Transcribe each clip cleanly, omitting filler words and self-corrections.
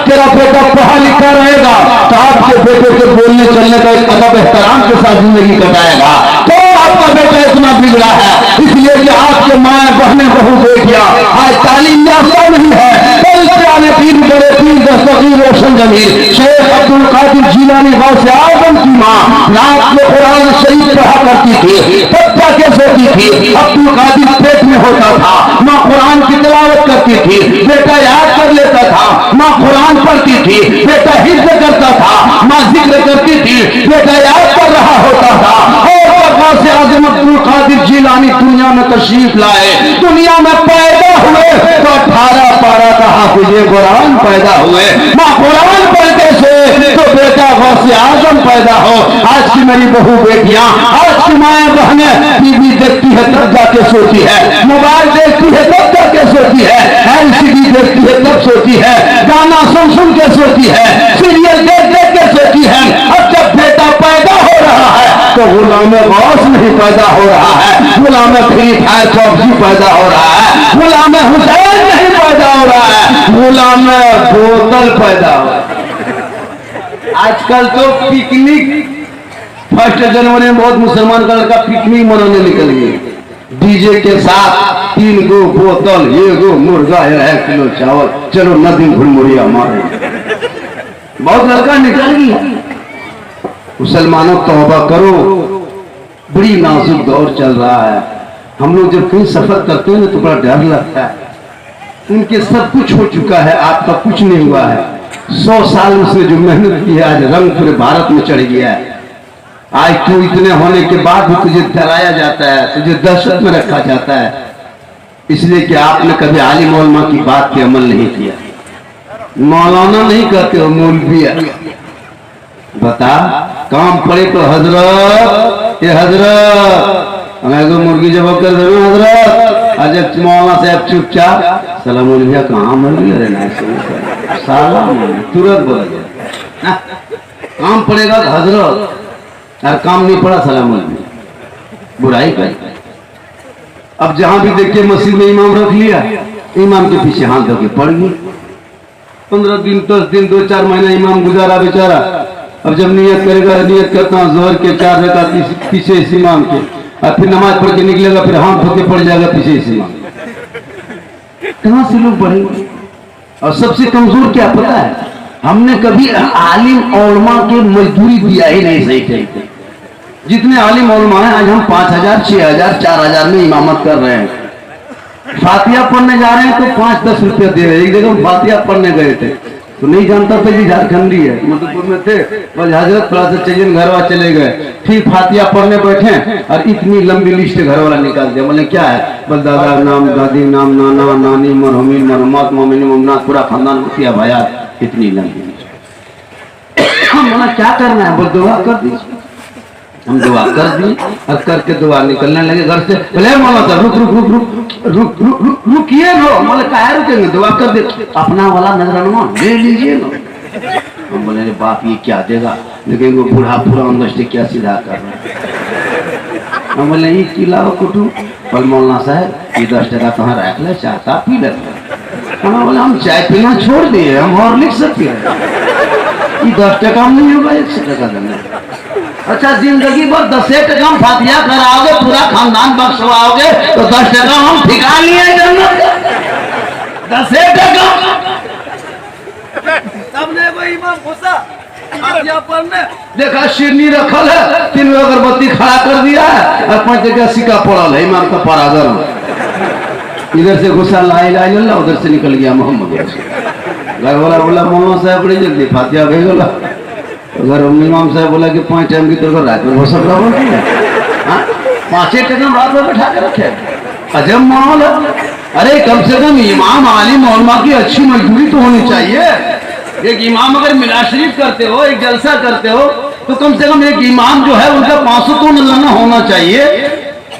तेरा बेटा पढ़ा लिखा रहेगा तो आपके बेटे के बोलने चलने का एक अदब एहतराम के साथ जिंदगी कटाएगा। तो आपका बेटा इतना बिगड़ा है इसलिए कि आपके माँ बहनें बहू बेटियां आज तालीम याफ्ता नहीं है। तीन बड़े तीन दस्तगीर रोशन जमीर शेख अब्दुल कादिर जिलानी गौसे आजम की माँ रात में कुरान शरीफ पढ़ा करती थी, तब के सोती थी। अब्दुल कादिर पेट में होता था, माँ कुरान की तिलावत करती थी, बेटा याद कर लेता था। माँ कुरान पढ़ती थी, बेटा हिफ्ज़ करता था। माँ जिक्र करती थी, बेटा याद कर रहा होता था। और गौसे आजम अब्दुल कादिर जिलानी दुनिया में तशरीफ लाए, दुनिया में पैदा हुए तो 18 पारा का हाफिज़े कुरान पैदा हुए। माँ कुरान पढ़ते से तो बेटा गौसे आजम पैदा हो। आज की मेरी बहू बेटियां, आज की माएँ बहनें टीवी देखती है तब जाके सोती है, मोबाइल देखती है तब जाके सोती है, एलसीडी देखती है तब सोती है, गाना सुन सुन के सोती है, सीरियल देख देख के सोती है। अब जब बेटा पैदा हो रहा है तो गुलाम गौस नहीं पैदा हो रहा है, गुलाम फ्री फायर पबजी पैदा हो रहा है, गुलाम हुसैन नहीं पैदा हो रहा है, गुलाम बोतल पैदा हो रहा है। आजकल तो पिकनिक 1 जनवरी में बहुत मुसलमान का लड़का पिकनिक मनाने निकल गए डीजे के साथ। 3 गो बोतल, 1 गो मुर्गा, 1 किलो चावल, चलो नदी घुलमुड़िया मारे। बहुत लड़का निकल गया। मुसलमानों तौबा करो, बड़ी नाजुक दौर चल रहा है। हम लोग जब कहीं सफर करते हैं तो बड़ा डर लगता है। उनके सब कुछ हो चुका है, आपका कुछ नहीं हुआ है। 100 साल उसने जो मेहनत की है आज रंग पूरे भारत में चढ़ गया है। आज तू इतने होने के बाद भी तुझे डराया जाता है, तुझे दहशत में रखा जाता है, इसलिए कि आपने कभी आलिम उलमा की बात पे अमल नहीं किया। मौलाना नहीं कहते हो, मौलवी है। बता काम पड़े तो हजरत, ये हजरत हमें को मुर्गी जब कर दे हजरत, आज मौलाना साहब चुपचाप सलाम भैया कहाँ मौलवी अरे नहीं साला तुरंत बोल गया। काम पड़ेगा तो हजरत, और काम नहीं पड़ा सलाम बुराई कर। अब जहां भी देखिए मस्जिद में इमाम रख लिया, इमाम के पीछे हाथ धोके पड़ गई। 15 दिन 10 दिन 2-4 महीना इमाम गुजारा बेचारा। अब जब नियत करेगा, नियत करता हूँ जोहर के 4 रकात पीछे इस इमाम के, और फिर नमाज पढ़ के निकलेगा, फिर हाथ धोके पड़ जाएगा पीछे इस इमाम। कहां से लोग बढ़ेंगे? और सबसे कमजोर क्या पता है, हमने कभी आलिम उलमा के मजदूरी दिया ही नहीं सही तरीके। जितने आलिम उलमा हैं आज हम 5000, 6000, 4000 में इमामत कर रहे हैं। फातिहा पढ़ने जा रहे हैं तो 5-10 रुपया दे रहे हैं। एक जगह हम फातिहा पढ़ने गए थे तो नहीं जानता था कि झारखंडी है, मधुपुर में थे, बस हजरत थोड़ा सा चाहिए घर वाले चले गए। फिर फातिहा पढ़ने बैठे और इतनी लंबी लिस्ट घर वाला निकाल दिया। बोले क्या है? बस दादा नाम, दादी नाम, नाना नानी, मरहुमीन मरहुमात, मोमिन मोमिनात, पूरा खानदान मुखिया भाया, इतनी लंबी लिस्ट। हम बोला क्या करना है? बोल दुआ कर दीजिए। हम दुआ कर दी और करके दुआ निकलने लगे घर से। बोले मौला साहब रुक रुक रुक रुक रुक रुक रुक रुकिए नो। बोले काहे रुकेंगे? दुआ कर दे, अपना वाला नजराना ले लीजिए ना। हम बोले बाप ये क्या देगा, लेकिन वो बूढ़ा पूरा अंदर क्या सीधा कर रहा है। हम बोले ये किला कुटू। बोल मौलाना साहब ये 10 टका तो रख ले, चाहता पी ले। हम बोले हम चाय पीना छोड़ दिए, हम और लिख सकते हैं। ये 10 टका हम नहीं होगा, 100 टका देना। अच्छा जिंदगी भर 10 टका हम फातिहा कराओगे, पूरा खानदान बख्शवाओगे तो 10 टका हम ठिका लिए जन्नत। 10 टका सबने कोई इमाम घुसा फातिहा पढ़ने, देखा शिरनी रखल है, 3 अगरबत्ती खड़ा कर दिया है और 5 जगह सिक्का पड़ल है इमाम का परागर। इधर से घुसा ला इलाहा इल्लल्लाह, उधर से निकल गया मोहम्मद। घर वाला बोला मौलाना साहब बड़ी जल्दी फातिहा भेजोला। अगर इमाम साहब बोला कि 5 टाइम की तो रात में हो सकता हो, 5 टका रात में बैठा के रखे। अजब माहौल है। अरे कम से कम इमाम आलिम उलमा की अच्छी मजदूरी तो होनी चाहिए। एक इमाम अगर मिलाद शरीफ करते हो, एक जलसा करते हो, तो कम से कम एक इमाम जो है उनका 500 तो नजराना होना चाहिए।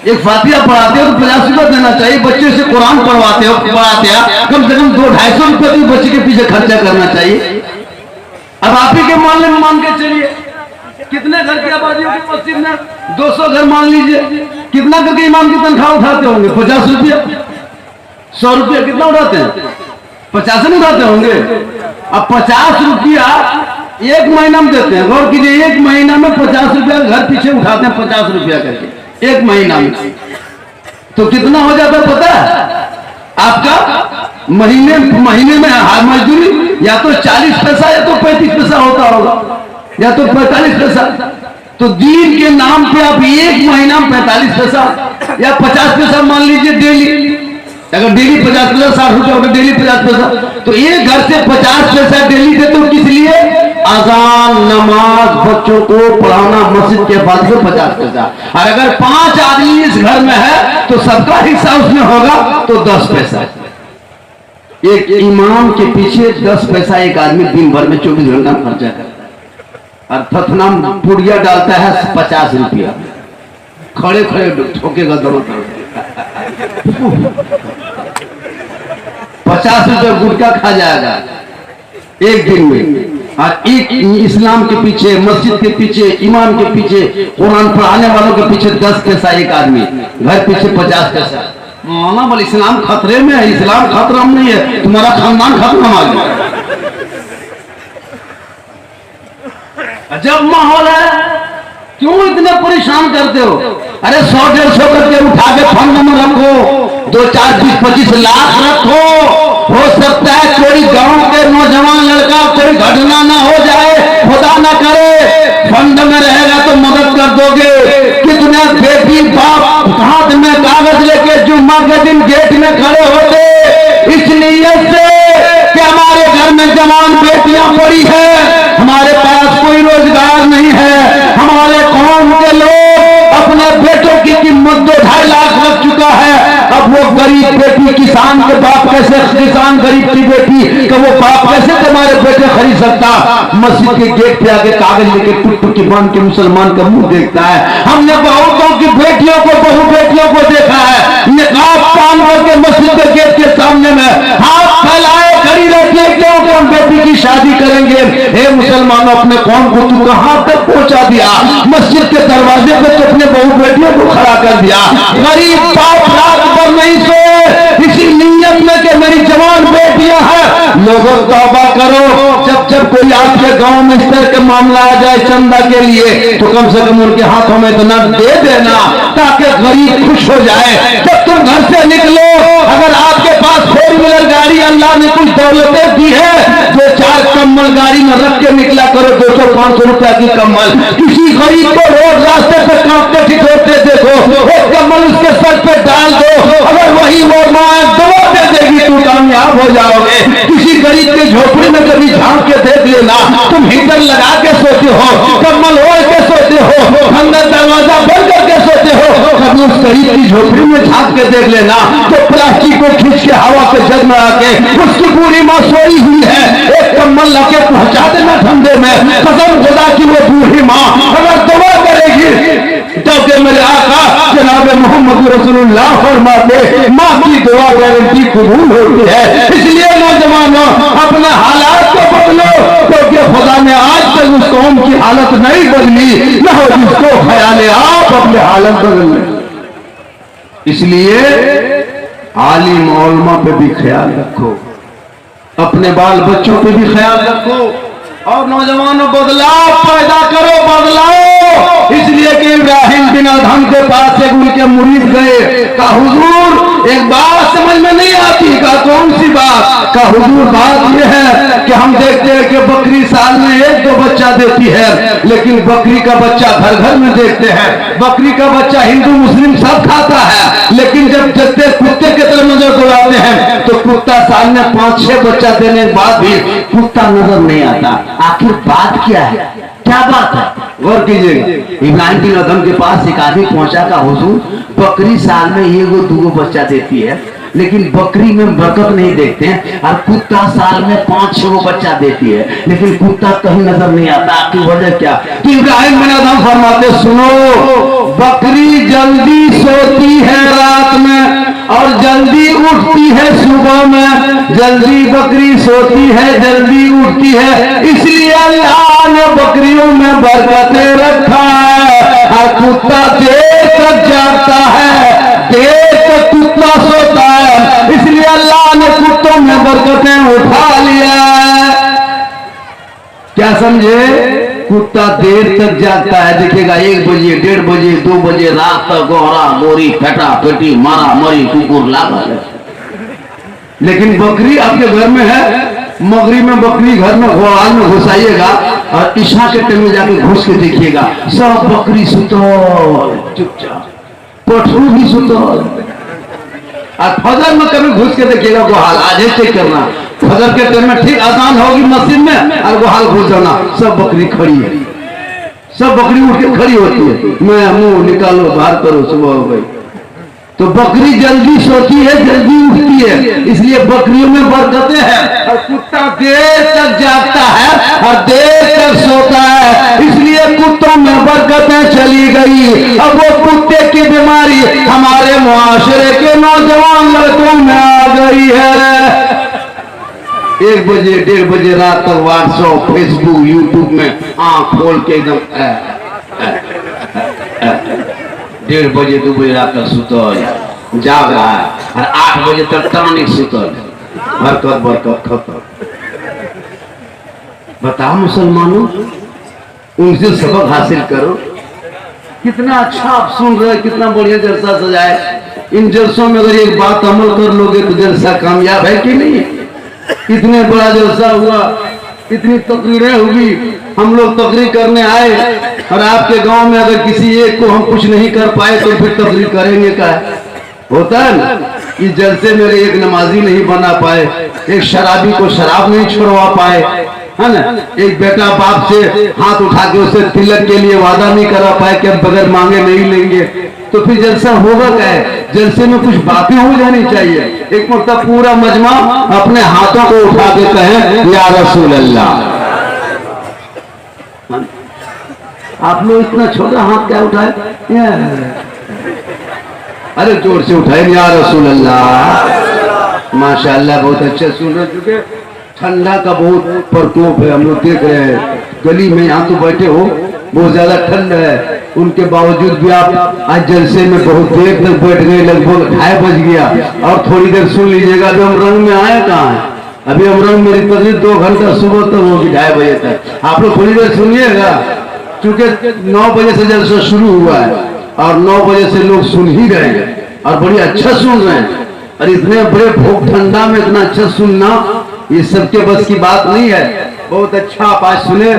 एक फातिहा पढ़ाते हो तो 50 रुपया देना चाहिए। बच्चे से कुरान पढ़वाते हो, पढ़ाते हो, कम से कम 200-250 रुपया तो बच्चे के पीछे खर्चा करना चाहिए। अब आप ही के मोहल्ले में मान के चलिए, कितने घर की आबादी होगी मस्जिद में? 200 घर मान लीजिए। कितना करके इमाम की तनख्वाह उठाते होंगे? 50 रुपया, 100 रुपया कितना उठाते हैं? 50 नहीं उठाते होंगे। अब 50 रुपया एक महीना में देते हैं। गौर कीजिए, एक महीना में 50 रुपया घर पीछे उठाते हैं, 50 रुपया करके एक महीना में। तो कितना हो जाता है पता है आपका? महीने में मजदूरी या तो 40 पैसा या तो 35 पैसा होता होगा, या तो 45 पैसा। तो दिन के नाम पे आप एक महीना में 45 पैसा या 50 पैसा मान लीजिए डेली। अगर डेली 50 पैसा, 60 रुपया होगा, डेली 50 पैसा, तो एक घर से 50 पैसा डेली देते हो। किस लिए? अजान, नमाज, बच्चों को पढ़ाना, मस्जिद के बाद में 50 पैसा। और अगर 5 आदमी इस घर में है तो सबका हिस्सा उसमें होगा तो 10 पैसा। एक इमाम के पीछे 10 पैसा एक आदमी दिन भर में 24 घंटा खर्चा करता है। और थथना पुड़िया डालता है 50 रुपया, खड़े खड़े ठोकेगा दोनों तरफ। 50 रुपया गुटखा खा जाएगा एक दिन में। और एक इस्लाम के पीछे, मस्जिद के पीछे, इमाम के पीछे, कुरान पढ़ाने वालों के पीछे 10 पैसा एक आदमी, घर पीछे 50 पैसा। मौलाना बोले इस्लाम खतरे में है। इस्लाम खतरा में नहीं है, तुम्हारा खानदान खतरा में आ गया। अजब माहौल है, क्यों इतने परेशान करते हो? अरे 100-150 करके उठा के फंड में रखो, 2, 4, 20, 25 लाख रखो। हो सकता है कोई गांव के नौजवान लड़का कोई घटना ना हो जाए, खुदा ना करे, फंड में रहेगा तो मदद कर दोगे। कितने बेटी बाप हाथ में कागज लेके जुम्मा के दिन गेट में खड़े होते इस नीयत से कि हमारे घर में जवान बेटियां पड़ी है, हमारे पास कोई रोजगार नहीं है, हमारे कौम के लोग अपने बेटों की कीमत 2-2.5 लाख रख चुका है। अब वो गरीब बेटी किसान के बाप कैसे, किसान गरीब की बेटी का वो बाप कैसे तुम्हारे बेटे खरीद सकता? मस्जिद के गेट पे आके कागज लेके टुक की बांध के मुसलमान का मुंह देखता है। हमने बहुतों की बेटियों को, बहु बेटियों को देखा है निकाब पहन करके मस्जिद के गेट के सामने में हाथ फैलाए खड़ी रहती है, क्यों कि हम बेटी की शादी करेंगे। हे मुसलमानों, अपने कौम को तू कहां तक पहुंचा दिया? मस्जिद के दरवाजे पे तो अपने बहु बेटियों को खड़ा कर दिया। गरीब बाप रात भर नहीं सोए इसी नीयत में कि मेरी जवान बेटियां हैं। लोगों तौबा करो, जब कोई आपके गांव में इस तरह का मामला आ जाए चंदा के लिए, तो कम से कम उनके हाथों में इतना दे देना ताकि गरीब खुश हो जाए। जब तुम घर से निकलो, अगर आपके पास 4 व्हीलर गाड़ी अल्लाह ने कुछ दौलतें दी है, जो 4 कम्बल गाड़ी में रख के निकला करो, 200-500 रुपया की कम्बल। किसी गरीब को रोज रास्ते पे कांपते ठिठुरते देखो, एक कम्बल उसके सर पे डाल दो, अगर वही वो माँ दवा दे देगी तू कामयाब हो जाओगे। किसी गरीब के झोपड़ी में कभी झांक के देख लेना, तुम हीटर लगा के सोते हो, कम्बल ओढ़ के सोते हो, अंदर दरवाजा बंद करके सोते हो, कभी उस गरीब की झोपड़ी में झांक के देख लेना तो प्लास्टिक को खींच के हवा के जग में आके उसकी पूरी माँ सोई हुई है, एक कम्बल लाके पहुंचा देना ठंडे में। कसम खुदा की वो बूढ़ी माँ अगर दुआ करेगी तो मेरे आका जनाब मोहम्मद रसूलुल्लाह फरमाते माँ की दुआ गारंटी कबूल होती है। इसलिए नौजवानों, अपने हालात को बदलो, क्योंकि खुदा ने आज तक उस कौम की हालत नहीं बदली, न हो जिसको ख्याल आप अपने हालत बदल लें। इसलिए आलिम उलमा पे भी ख्याल रखो, अपने बाल बच्चों पे भी ख्याल रखो, और नौजवानों बदलाव पैदा करो, बदलाओ। इसलिए कि इब्राहिम बिन अदहम के पास एक उनके मुरीद गए, कहा हुजूर एक बात समझ में नहीं आती। कहा कौन सी बात? कहा हुजूर बात यह है कि हम देखते हैं कि बकरी साल में 1-2 बच्चा देती है, लेकिन बकरी का बच्चा घर घर में देखते हैं। बकरी का बच्चा हिंदू मुस्लिम सब खाता है, लेकिन जब देखते कुत्ते की तरफ नजर दौड़ाते हैं तो कुत्ता साल में 5-6 बच्चा देने के बाद भी कुत्ता नजर नहीं आता। आखिर बात क्या है? क्या बात है? गौर कीजिएगा। इब्राहिम बिन अदहम के पास एक आदमी पहुंचा, का हुजूर बकरी साल में 1-2 बच्चा देती है, लेकिन बकरी में बरकत नहीं देखते हैं, और कुत्ता साल में 5-6 बच्चा देती है, लेकिन कुत्ता कहीं नजर नहीं आता। आपकी वजह क्या? तो इब्राहिम बिन अदहम फरमाते सुनो, बकरी जल्दी सोती है रात में और जल्दी उठती है सुबह में। जल्दी बकरी सोती है, जल्दी उठती है, इसलिए अल्लाह ने बकरियों में बरकतें रखा है। और कुत्ता देर तक जागता है, देर तक कुत्ता सोता है, इसलिए अल्लाह ने कुत्तों में बरकतें उठा लिया है। समझे, कुत्ता देर तक जागता है, देखिएगा 1 बजे 1:30 बजे 2 बजे रात तक गोहरा गोरी फेटा फेटी मारा मरी कुकुर लागा है। लेकिन बकरी आपके घर में है, मगरी में बकरी घर में घोड़ाल में घुसाइएगा और ईशा के टाइम में जाके घुस के देखिएगा, सब बकरी सुतल चुपचाप, पठरू भी सुतल। और फजर में कभी घुस के देखिएगा गोहाल, आज चेक करना, फजर के टाइम में ठीक आसान होगी मस्जिद में और गोहाल घुस जाना, सब बकरी खड़ी है, सब बकरी उठ के खड़ी होती है, मैं मुंह निकालो बाहर करो, सुबह हो गई। तो बकरी जल्दी सोती है, जल्दी उठती है, इसलिए बकरियों में बरकतें हैं। और कुत्ता देर तक जागता है और देर तक सोता है, इसलिए कुत्तों में बरकतें चली गई। अब वो कुत्ते की बीमारी हमारे मुआशरे के नौजवान लड़कों में आ गई है। 1 बजे 1:30 बजे रात तक व्हाट्सएप फेसबुक यूट्यूब में आंख खोल के एकदम 1:30 बजे 2 बजे रात तक सुतल जाग रहा है और 8 बजे तक टानिक सुतल, बरकत बरकत खत्म। बताओ मुसलमानों, उनसे सबक हासिल करो। कितना अच्छा आप सुन रहे हैं, कितना बढ़िया जलसा सजाए। इन जलसों में अगर एक बात अमल कर लोगे तो जलसा कामयाब है कि नहीं? इतने बड़ा जलसा हुआ, इतनी तकरीरें हुई, हम लोग तकरीर करने आए और आपके गांव में अगर किसी एक को हम कुछ नहीं कर पाए तो फिर तकरीर करेंगे क्या? होता है ना, इस जलसे में एक नमाजी नहीं बना पाए, एक शराबी को शराब नहीं छुड़वा पाए, है ना, एक बेटा बाप से हाथ उठा के उसे तिलक के लिए वादा नहीं करा पाए कि अब बगैर मांगे नहीं लेंगे, तो फिर जलसा होगा क्या है? जलसे में कुछ बातें हो जानी चाहिए। एक मतलब पूरा मजमा अपने हाथों को उठा के कहें या रसूल अल्लाह। आप लोग इतना छोटा हाथ क्या उठाए? अरे जोर से उठाए या रसूल अल्लाह। माशाअल्लाह बहुत अच्छे सुन रहे, चुके ठंडा का बहुत प्रकोप है, हम लोग देख रहे हैं गली में, यहाँ तो बैठे हो बहुत ज्यादा ठंड है, उनके बावजूद भी आप आज जलसे में बहुत देर तक बैठ गए, लगभग 2:30 बज गया। और थोड़ी देर सुन लीजिएगा, अभी हम रंग में आए कहाँ है? अभी हम रंग मेरी तकरीर 2 घंटा सुबह तक होगी 2:30 बजे तक। आप लोग थोड़ी देर सुनिएगा, क्योंकि 9 बजे से जलसा शुरू हुआ है और 9 बजे से लोग सुन ही रहे हैं और बड़ी अच्छा सुन रहे हैं। और इतने बड़े भूख ठंडा में इतना अच्छा सुनना ये सबके बस की बात नहीं है। बहुत अच्छा आप आज सुने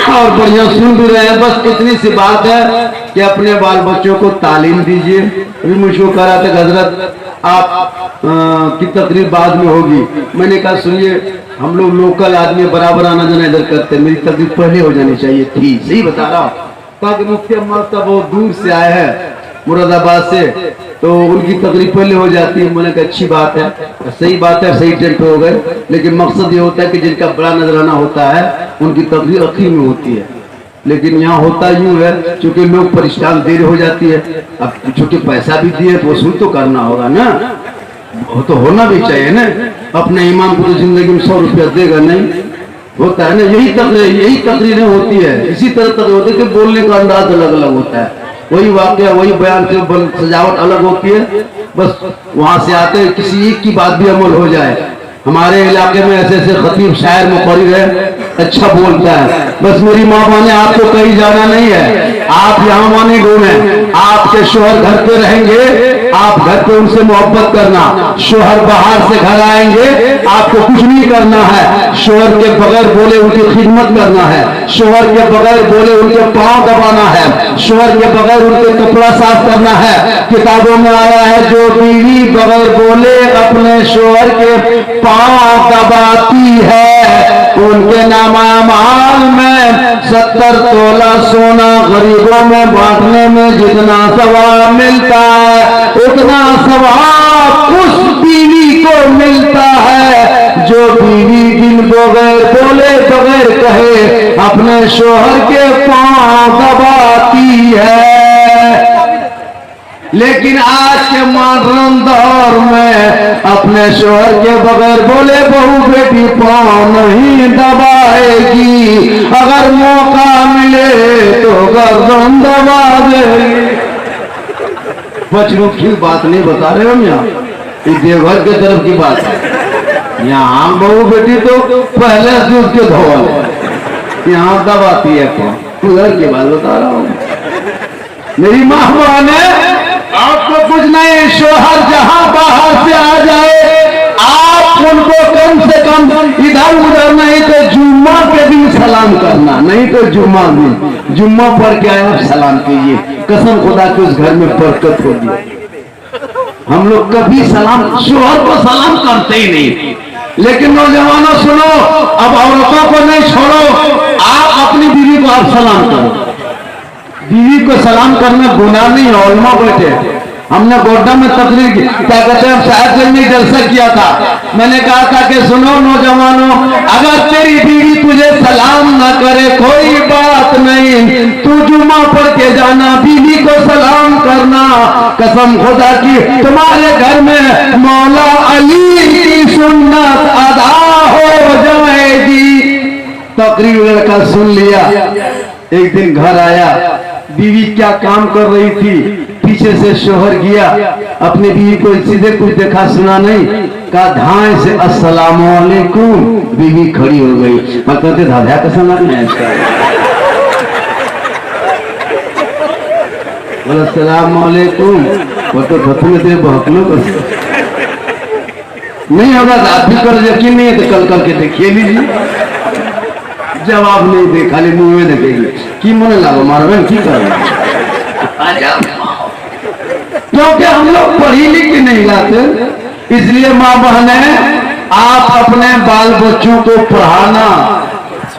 और बढ़िया सुन भी रहे हैं। बस इतनी सी बात है कि अपने बाल बच्चों को तालीम दीजिए। अभी मुझको कह रहा था हजरत आप की तकरीर बाद में होगी, मैंने कहा सुनिए हम लोग लोकल आदमी बराबर आना जाना इधर करते, मेरी तकरीर पहले हो जानी चाहिए थी, सही बता रहा हूँ। ताकि मुफ्ती अहमद साहब बहुत दूर से आए हैं मुरादाबाद से, तो उनकी तकरीर पहले हो जाती है। मैंने कहा अच्छी बात है, सही बात है, सही टाइम पे हो गए, लेकिन मकसद ये होता है कि जिनका बड़ा नजराना होता है उनकी तकरीर आखिर में होती है। लेकिन यहाँ होता यूं है क्योंकि लोग परेशान देर हो जाती है, अब चूंकि पैसा भी दिए तो वसूल तो करना होगा ना, वो तो होना भी चाहिए ना। अपने इमाम को तो जिंदगी में 100 रुपया देगा नहीं, होता है ना। यही तकरीरें होती है, इसी तरह तकरीर होती है कि बोलने का अंदाज अलग अलग होता है, वही वाकया वही बयान से सजावट अलग होती है। बस वहां से आते किसी एक की बात भी अमल हो जाए। हमारे इलाके में ऐसे ऐसे खतीब शायर मुकर्रिर है, अच्छा बोलता है, बस मेरी माँ माने आपको कहीं जाना नहीं है, आप यहाँ माने घूमे, आपके शोहर घर पे रहेंगे, आप घर पे उनसे मोहब्बत करना, शोहर बाहर से घर आएंगे, आपको कुछ नहीं करना है, शोहर के बगैर बोले उनकी खिदमत करना है, शोहर के बगैर बोले उनके पांव दबाना है, शोहर के बगैर उनके कपड़ा साफ करना है। किताबों में आया है जो बीवी बगैर बोले अपने शोहर के पांव दबाती है, उनके नामाल में 70 तोला सोना गरीबों में बांटने में जितना सवाब मिलता है उतना सवाब उस बीवी को मिलता है जो बीवी बिन बगैर बोले बगैर कहे अपने शोहर के पांव दबाती है। लेकिन आज के मॉडर्न दौर में अपने शोहर के बगैर बोले बहू बेटी पांव नहीं दबाएगी, अगर मौका मिले तो गर्दन दबा देगी। बचमुख की बात नहीं बता रहे हम, यहाँ ये देवघर के तरफ की बात है। यहाँ बहू बेटी तो पहले से उसके धोल यहाँ दबाती है कौन? उधर की बात बता रहा हूँ। मेरी माँ बहने, आपको कुछ नहीं, शोहर जहां बाहर से आ जाए आप उनको कम से कम इधर उधर नहीं तो जुम्मा के दिन सलाम करना, नहीं तो जुम्मा दिन जुम्मा पढ़ के आए आप सलाम कीजिए। कसम खुदा के उस घर में बरकत होगी। हम लोग कभी सलाम शोहर को सलाम करते ही नहीं। लेकिन नौजवानों सुनो, अब औरतों को नहीं छोड़ो, आप अपनी बीवी को आप सलाम करो। बीवी को सलाम करना गुनाह नहीं है। उलमा बैठे, हमने गोड्डा में तकरीर की, क्या कहते हैं, साहब में जलसा किया था। मैंने कहा था कि सुनो नौजवानों, अगर तेरी बीवी तुझे सलाम ना करे कोई बात नहीं, तू जुम्मा पढ़ के जाना, बीवी को सलाम करना। कसम खुदा की तुम्हारे घर में मौला अली की सुन्नत अदा हो जाएगी। तकरीर लड़का सुन लिया। एक दिन घर आया, बीवी क्या काम कर रही थी, पीछे से शोहर गया, अपनी बीवी को सीधे कुछ देखा सुना नहीं, कहा धाए से अस्सलाम वालेकुम। बीवी खड़ी हो गई। मैं कहते दादा कैसा लगना है इसका, बोला अस्सलाम वालेकुम। वो तो धतू में तेरे बहकलो कर नहीं होगा, आप भी कर यकीन नहीं है तो कल करके देखिए लीजिए। जवाब नहीं दे, खाली मुंह में देखेगी कि मन लागो मारवे की कर, क्योंकि हम लोग पढ़ी लिखी नहीं लाते। इसलिए माँ बहने, आप अपने बाल बच्चों को पढ़ाना,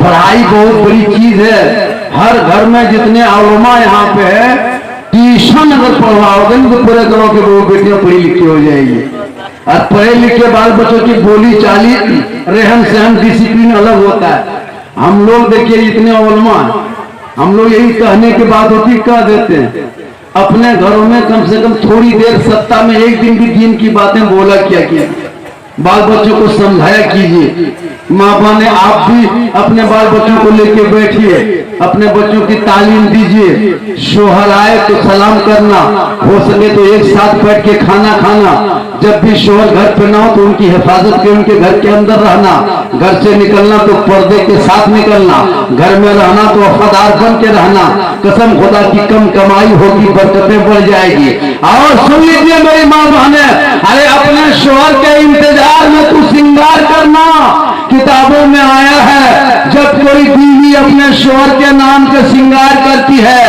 पढ़ाई बहुत बड़ी चीज है। हर घर में जितने आलमा यहाँ पे है, ट्यूशन अगर पढ़वाओगे तो पूरे घरों के वो बेटियां पढ़ी लिखी हो जाएगी। और पढ़े लिखे बाल बच्चों की बोली चाली, रहन सहन, डिसिप्लिन अलग होता है। हम लोग देखिए इतने उलमा, हम लोग यही कहने की बात होती कह देते हैं। अपने घरों में कम से कम थोड़ी देर सप्ताह में एक दिन भी दीन की बातें बोला किया कीजिए, बाल बच्चों को समझाया कीजिए। माँ बहने, आप भी अपने बाल बच्चों को लेके बैठिए, अपने बच्चों की तालीम दीजिए। शोहर आए तो सलाम करना, हो सके तो एक साथ बैठ के खाना खाना। जब भी शोहर घर पे ना हो तो उनकी हिफाजत के, उनके घर के अंदर रहना। घर से निकलना तो पर्दे के साथ निकलना, घर में रहना तो वफादार बन के रहना। कसम खुदा की कम कमाई होगी, बरकतें बढ़ जाएगी। और सुन लीजिए मेरी माँ बहने, अरे अपने शोहर के इंतजार में तू श्रृंगार करना। किताबों में आया है, जब कोई बीवी अपने शोहर के नाम से श्रृंगार करती है,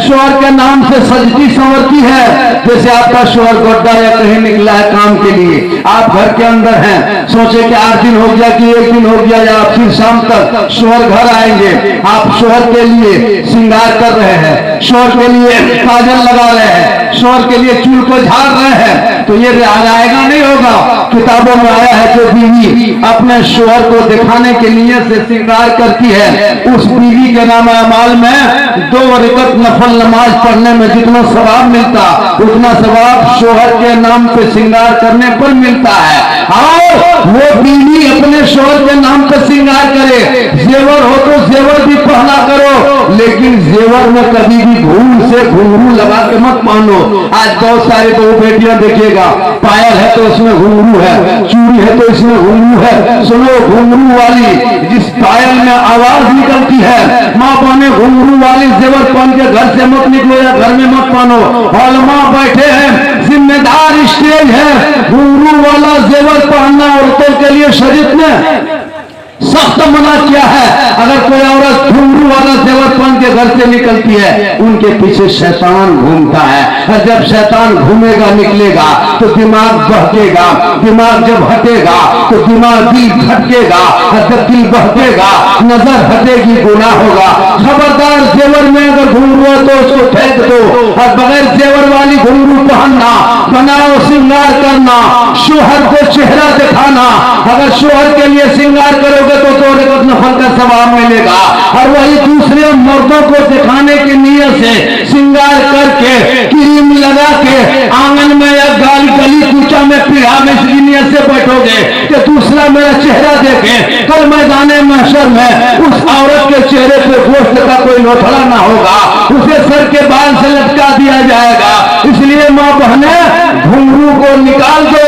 शोहर के नाम से सजती संवरती है, जैसे आपका शोहर गोड्डा या कहीं निकला है काम के लिए, आप घर के अंदर हैं, सोचे कि 8 दिन हो गया कि 1 दिन हो गया या फिर शाम तक शोहर घर आएंगे, आप शोहर के लिए श्रृंगार कर रहे हैं, शोहर के लिए काजल लगा रहे हैं, शोहर के लिए चूल को झाड़ रहे हैं, तो ये आएगा नहीं होगा। किताबों में आया है, जो बीवी अपने शोहर को दिखाने के लिए से श्रृंगार करती है, उस बीवी के नाम अमाल में 2 रकअत नफल नमाज पढ़ने में जितना सवाब मिलता, उतना सवाब शोहर के नाम पे श्रृंगार करने पर मिलता है। और वो बीवी अपने शोहर के नाम पे श्रृंगार करे, जेवर हो तो जेवर भी पहना करो, लेकिन जेवर में कभी भी भूल से घुंघरू लगा के मत पहनो। आज बहुत सारे तो बेटियां देखिएगा, पायल है तो उसमें घुंघरू है, चूड़ी है तो इसमें घुंघरू है। सुनो, घुंघरू वाली जिस पायल में आवाज निकलती है, माँ बहने घुंघरू वाली जेवर पहन के घर से मत निकलो या घर में मत पहनो। उलमा बैठे हैं, जिम्मेदार स्टेज है, घुंघरू वाला जेवर पहनना औरतों के लिए शरीयत ने सख्त मना किया है। अगर कोई औरत घुंघरू वाला जेवर पहन के घर से निकलती है, उनके पीछे शैतान घूमता है, और जब शैतान घूमेगा निकलेगा तो दिमाग बहकेगा, दिमाग जब हटेगा तो दिमाग दिल भटकेगा, और जब दिल बहकेगा नजर हटेगी, गुनाह होगा। खबरदार, जेवर में अगर घुंघरू है तो उसको फेंक दो, और बगैर जेवर वाली घुंघरू पहनना, बनाओ श्रृंगार करना, शोहर को चेहरा दिखाना। अगर शोहर के लिए श्रृंगार करोगे तो 2 रकअत नफल का सवाब मिलेगा, और वही दूसरे मर्दों को दिखाने की नीयत से श्रृंगार करके, क्रीम लगा के आंगन में या गली कूचा में पीढ़ा में इसकी नीयत से बैठोगे कि दूसरा मेरा चेहरा देखे, कल मैदाने महशर में उस औरत के चेहरे पे गोश्त का कोई लोथड़ा ना होगा, उसे सर के बाल से लटका दिया जाएगा। इसलिए माँ बहने, घुंघरू को निकाल दो,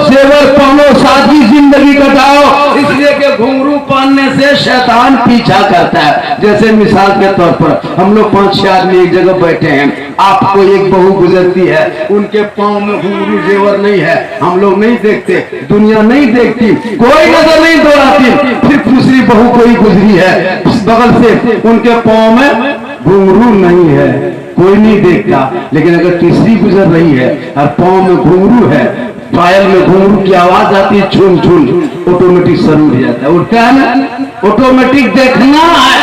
जेवर पहनो, सादी जिंदगी कटाओ। इसलिए कि घुंघरू पहनने से से शैतान पीछा करता है। जैसे मिसाल के तौर पर हम लोग 5-6 आदमी एक जगह बैठे हैं, आपको एक बहू गुजरती है, उनके पाँव में घुंघरू जेवर नहीं है, हम लोग नहीं देखते, दुनिया नहीं देखती, कोई नजर नहीं दौड़ाती, फिर दूसरी बहू कोई गुजरी है बगल से, उनके पाँव में घुंघरू नहीं है, कोई नहीं देखता, लेकिन अगर तीसरी गुजर रही है और पाँव में घुंघरू है, पायल में घुंघरू की आवाज आती है, छुन छुन, ऑटोमेटिक सर उठ जाता है, उठता है ना, ऑटोमेटिक देखना है,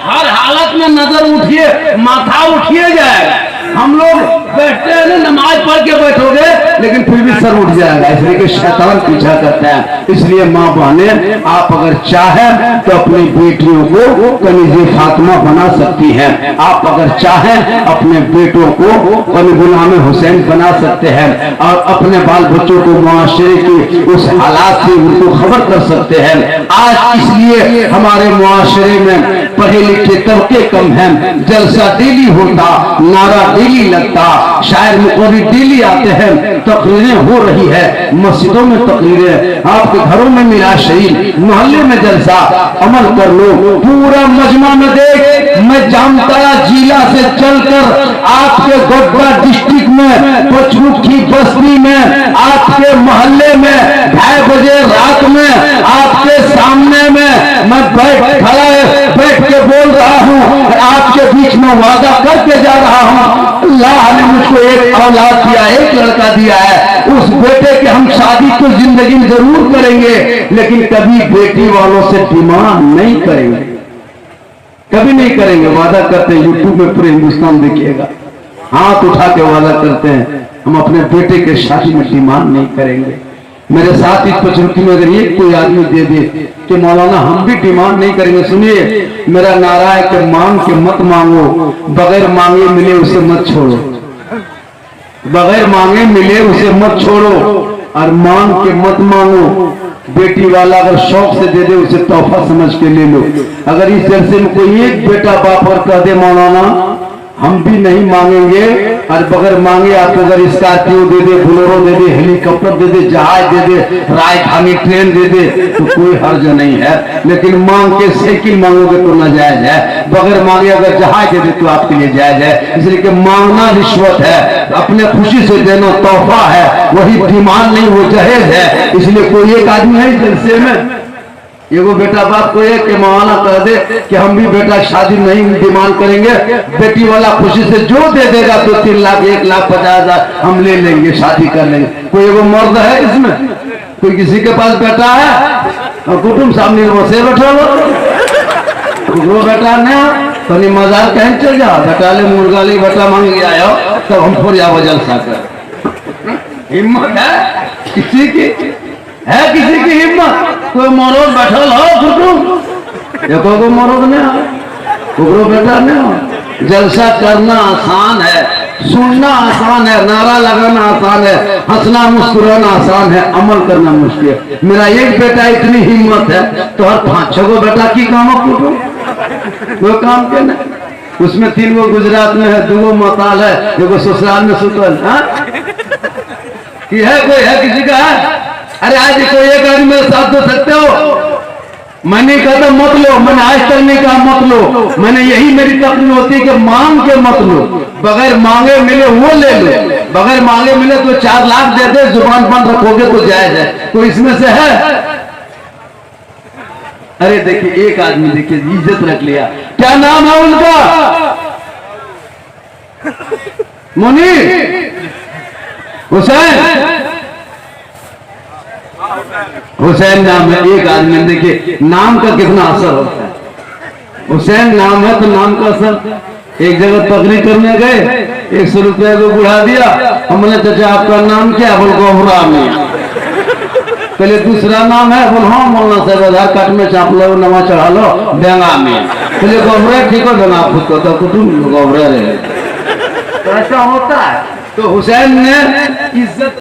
हर हालत में नजर उठिए, माथा उठिए जाएगा। हम लोग बैठते हैं ना, नमाज पढ़ के बैठोगे लेकिन फिर भी सर उठ जाएगा, इसलिए कि शैतान पीछा करता है। इसलिए माँ बहने, आप अगर चाहें तो अपनी बेटियों को कनीज़े फातिमा बना सकती हैं, आप अगर चाहें अपने बेटों को कनी गुलाम हुसैन बना सकते हैं, और अपने बाल बच्चों को मुआशरे की उस हालात से उनको खबर कर सकते हैं। आज इसलिए हमारे मुआशरे में पढ़े लिखे तबके कम हैं, जलसा डेली होता, नारा डेली लगता, शायर मुकर्री डेली आते हैं, तकरीरें हो रही है, मस्जिदों में तकरीरें, आपके घरों में मिला शरीर, मोहल्ले में जलसा, अमल कर लो, पूरा मजमा में देख, मैं जामताड़ा जिला से चलकर आपके गोड्डा डिस्ट्रिक्ट में पचमुखी बस्ती में आपके मोहल्ले में 2:30 बजे रात में आपके सामने में मैं बैठ के बोल रहा हूँ, आपके बीच में वादा करके जा रहा हूँ, अल्लाह ने मुझको एक औलाद दिया, एक लड़का दिया है, उस बेटे के हम शादी तो जिंदगी में जरूर करेंगे, लेकिन कभी बेटी वालों से डिमांड नहीं करेंगे, कभी नहीं करेंगे। वादा करते हैं, यूट्यूब में पूरे हिंदुस्तान देखिएगा, हाथ उठा के वादा करते हैं, हम अपने बेटे के शादी में डिमांड नहीं करेंगे। मेरे साथ इस पचरुखी में अगर एक कोई आदमी दे दे कि मौलाना हम भी डिमांड नहीं करेंगे, सुनिए मेरा नारा है कि मांग के मत मांगो, बगैर मांगे मिले उसे मत छोड़ो, बगैर मांगे मिले उसे मत छोड़ो, और मांग के मत मांगो। बेटी वाला अगर शौक से दे दे उसे तोहफा समझ के ले लो। अगर इस जलसे में कोई एक बेटा बाप और कह दे मौलाना हम भी नहीं मांगेंगे, और बगैर मांगे आपको अगर स्कॉर्पियो दे दे, बोलेरो दे दे, हेलीकॉप्टर दे दे, जहाज दे दे, राजधानी ट्रेन दे दे, तो कोई हर्ज नहीं है, लेकिन मांग के साइकिल मांगोगे तो नाजायज है, बगैर मांगे अगर जहाज दे दे तो आपके लिए जायज है। इसलिए कि मांगना रिश्वत है, अपने खुशी से देना तोहफा है, वही डिमांड नहीं, वो जहेज है। इसलिए कोई एक आदमी है जलसे में, एगो बेटा बाप को एक के मौलाना कह दे कि हम भी बेटा शादी नहीं डिमांड करेंगे, बेटी वाला खुशी से जो दे देगा तो 3 लाख 1,50,000 हम ले लेंगे, शादी कर लेंगे। कोई एगो मर्द है इसमें? कोई किसी के पास बेटा है और कुटुंब सामने बसे बैठो, वो बेटा ने तो मजार कहीं चल जाओ, बेटा ले मुर्गा ले बेटा मांग के आयो तब हम फोर जाओ जलसा कर। हिम्मत है किसी की? है किसी की हिम्मत? कोई मरोद बैठल हो कुटुंब, देखो को मरोद ने कुकरो बेटा ने। जलसा करना आसान है, सुनना आसान है, नारा लगाना आसान है, हंसना मुस्कुराना आसान है, अमल करना मुश्किल है। मेरा एक बेटा इतनी हिम्मत है तो हर 5-6 गो बेटा की काम कुटुंब वो काम के ना, उसमें 3 गो गुजरात में है, 2 गो मताल है, 1 गो ससुराल में सुतल है। कोई है किसी का है? अरे आज कोई एक आदमी मेरे साथ दो सकते हो? मैंने कहा मत लो, मैंने आज तक नहीं कहा मत लो, मैंने यही मेरी तकलीफ होती है कि मांग के मत लो, बगैर मांगे मिले वो ले लो, बगैर मांगे मिले तो 4 लाख दे दे, जुबान बंद रखोगे तो जायज है। कोई इसमें से है? अरे देखिए एक आदमी देखिए इज्जत रख लिया, क्या नाम है उनका? मुनीर हुसैन, हुसैन नाम है। एक आदमी देखिए नाम का कितना असर होता है। हुसैन नाम है तो नाम का असर। एक जगह तकरीर करने गए, 100 रुपये को बुढ़ा दिया, हमने चाचा आपका नाम क्या? बोल गोहरा मियां। पहले दूसरा नाम है? बोल हाँ मौलाना साहब आधार कार्ड में चाप लो, नवा चढ़ा लो, बेंगा मियां। पहले गोहरा ठीक हो देना खुद को, तो कुटुंब गोहरा रहे। तो ऐसा होता है। तो हुसैन ने इज्जत